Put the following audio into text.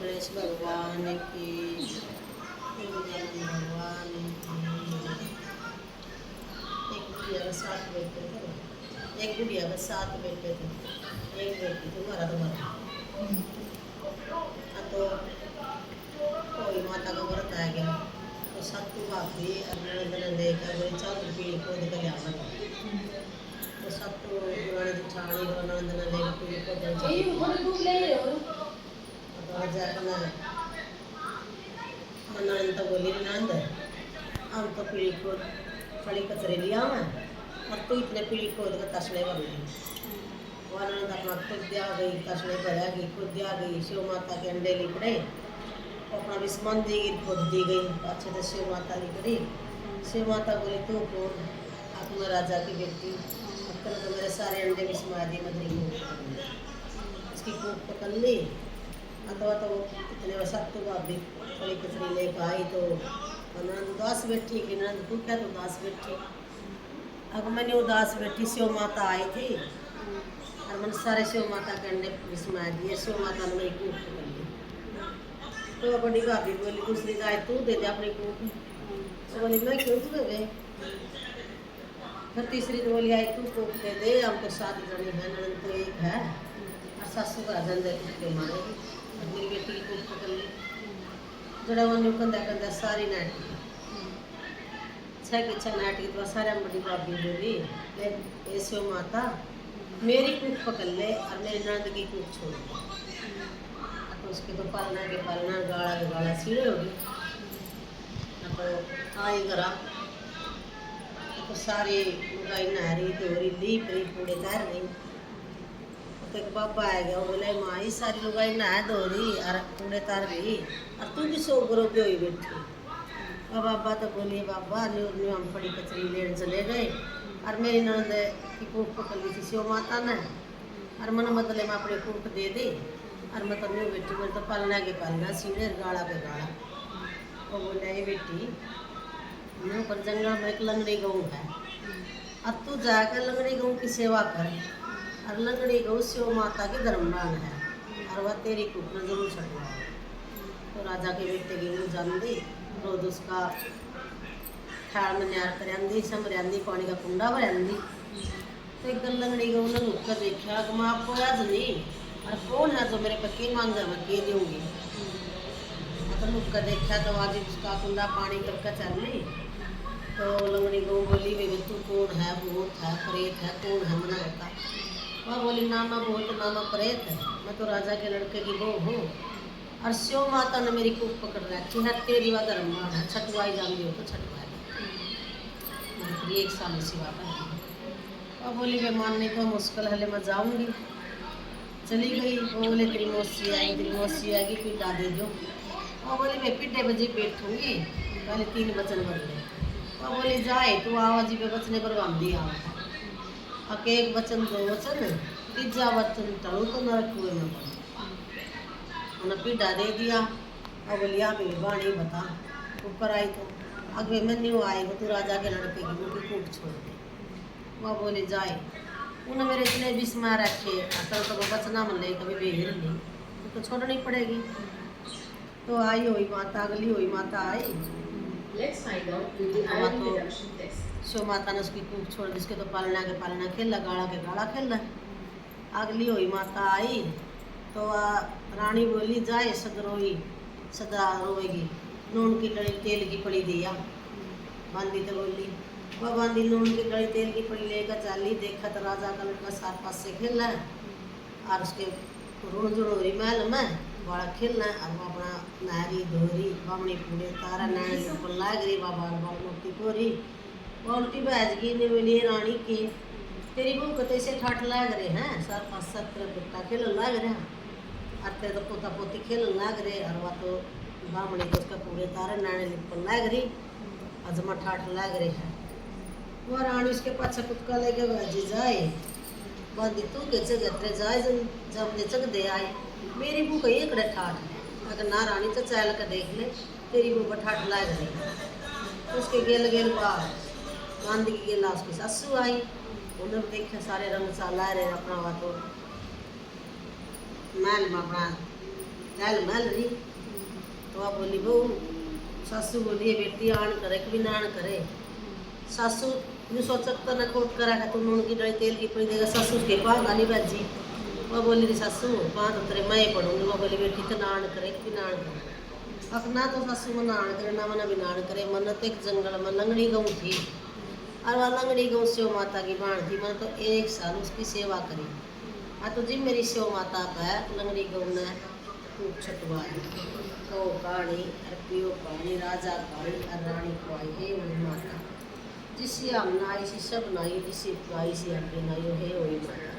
गणेश भगवान की, गजानन भगवान की। एक गुड़िया के 7 बेटे थे, एक गुड़िया के 7 बेटे थे, एक बेटी थी मरा तो मरा। तो कोई माता का व्रत आ गया तो सत्तू भाभी नंदन लेकर वही चावल पीली खोद कर लिया तो सत्तू पुराने जुठानी नंदन लेकर पीली खोद तो जाकर नंद तो बोली नंद हम तो पीली खोद खड़ी कचरे लिया मैं और तू इतने पीली खोद का तसले बन गई। वह नंद अपना खुद दिया गई, तसले भरा गई, खुद दिया गई, शिव माता के अंडे लिपड़े, अपना विस्मन दी गई, खुद दी गई। अच्छे से शिव माता लिपड़ी। शिव माता बोली तू कौन? आप मैं राजा की बेटी, अब तो मेरे सारे अंडे विस्मा दी, मदरी इसकी कूप पकड़ ली। अथवा तो इतने वसत तो भाभी थोड़ी कचरी लेकर आई तो नंद उदास बैठी कि नंद तू क्या उदास बैठी? अब मैंने उदास बैठी, शिव माता आई थी और मैंने सारे शिव माता के अंडे विस्मा दिए। शिव माता ने मेरी कूप पकड़ ली। तो बड़ी भाभी बोली दूसरी गाय तू दे दे अपनी कूप। तो बोली मैं क्यों तू दे? फिर तीसरी तो बोली आई तू कूप दे दे, हम तो 7 जने हैं, नंद तो एक है और सासू का गंदे कुत्ते मारेगी। मेरी बेटी की कूप पकड़ ली। जड़ा वो कंधा कंधा सारी नाटी 6 की 6 नाटी तो सारे बड़ी भाभी बोली ले शिव माता मेरी कूप पकड़ ले और मेरी नंद की कूप छोड़ दे। तो उसके तो पालना के पालना, गाड़ा के गाड़ा सीढ़े होगी। तो आई करा तो सारी लुगाई नहरी धोरी ली परी पूरे तैर गई। तो एक बाबा आ गया, वो बोले माँ ही सारी लुगाई नहा धोरी और पूरे तार गई और तू भी 100 करो पे हुई बैठी। और बाबा तो बोली बाबा न्यू हम बड़ी कचरी लेने चले गए और मेरी नंद की कूप पकड़ ली थी शिव माता ने और मन मतलब मैं अपनी कूप दे दी और मैं तो न्यू बेटी मेरे तो पालना के पालना सीढ़े गाड़ा पे गाड़ा। वो बोले ये बेटी न्यू पर जंगल में एक लंगड़ी गऊ है, अब तू जाकर लंगड़ी गऊ की सेवा कर और लंगड़ी गऊ शिव माता की धर्मदान है और वह तेरी कूप में जरूर छटवा। तो राजा के बेटे की मुँह जान दी, रोज उसका ठाड़ में न्यार कर समरियांदी पानी का कुंडा भरंदी। तो एक दिन लंगड़ी गऊ ने रुक कर देखा कि मैं आपको याद नहीं और कौन है जो मेरे पक्के मांगे मैं के दूँगी। तो रुक कर देखा तो आज उसका कुंडा पानी करके चल ली। तो लंगड़ी गऊ बोली वे तू कौन है? भूत है, प्रेत है, कौन है मना बता। वह बोली ना मैं भूत ना मैं प्रेत है, मैं तो राजा के लड़के की बहू हूँ और शिव माता ने मेरी कूप पकड़ रखी है, तेरी वह धर्ममान है, छटवाई जाऊंगी हो तो छटवा एक साल सेवा कर। और बोली वे मानने को मुश्किल है, मैं जाऊंगी। चली गई। वो बोले तेरी मौसी आएगी पिड्डा दे दो। और बोली मैं पिड्डे बजे बैठूंगी, पहले 3 वचन बन गए। और बोली जाए तो आवाजी पे बचने पर बांधी आओ और एक वचन 2 वचन तीजा वचन टलू तो नरक कुएं में पड़ो। उन्हें पिड्डा दे दिया और बोली आप बाणी बता। ऊपर आई तो अगे मैं न्यू आई हो तो राजा के लड़के की मुँह की कूट छोड़ दे। वह बोले जाए उन्हें मेरे इतने विस्मा रखे असल तो वो बचना मन ले कभी बेहर नहीं तो छोड़नी पड़ेगी। तो आई हुई माता अगली हुई माता आई। तो शिव माता ने उसकी कूप छोड़ दी, जिसके तो पालना के पालना खेला गाड़ा के गाड़ा खेला। अगली हुई माता आई तो रानी बोली जाए सदा रोएगी, नून की डली तेल की पड़ी दिया। बांदी तो बोली वह बांदी नून की डली तेल की पड़ी लेकर चाली। देखा तो राजा का लड़का 7 पास से खेल रहा है और उसके रुण जुड़ोरी महल में बड़ा खेलना है और वो अपना नारी धोरी बामणी पूरे तारा नारी ऊपर लाग रही बाबा मूर्ति पोरी उल्टी बैजगी ने बोली रानी की तेरी बहू को ऐसे ठाठ लाग रहे हैं 7 पास 7 बेटा खेल लाग रहे हैं और तेरे तो पोता पोती खेल लाग रहे और वह तो बामणी को उसका पूरे तारा नानी ऊपर लाग रही अजमा ठाठ लाग रहे हैं। वह रानी उसके पाछे कुत्का लेके बाजी जाए बांधी तू के जगह जाए जब जग दे आए मेरी बू कही एक ठाठ है अगर ना रानी तो चल कर देख ले तेरी बू पर ठाठ लाग रही। उसके गेल गेल बाहर गांधी की गेला उसकी सासू आई। उन्हें देखा सारे रंग सा ला रहे अपना वह तो महल में अपना हेल महल रही। तो आप बोली बहू सासू बोली बेटी आन करे कि भी नान करे। सासू ने सोचा तो न कोट करा है तो नून की डली तेल की पड़ी देगा सासू के पास गाली बाजी। वह बोली रही सासू वहाँ तो तेरे मैं पढ़ूंगी। वह बोली बेटी तो नान करे कि नान करे। अब ना तो सासू में नान करे ना मना भी नान करे। मन तो एक जंगल में लंगड़ी गऊ थी और वह लंगड़ी गऊ शिव माता की बाण थी। मैंने तो 1 साल उसकी सेवा करी। हाँ तो जी मेरी शिव माता है लंगड़ी गऊ ने खूब छटवाई तो पानी और पियो पानी राजा पानी और रानी खुआई हे वही माता जिससे हम नाई सी सब नाई जिससे खुआई सी हम नाई हे वही माता।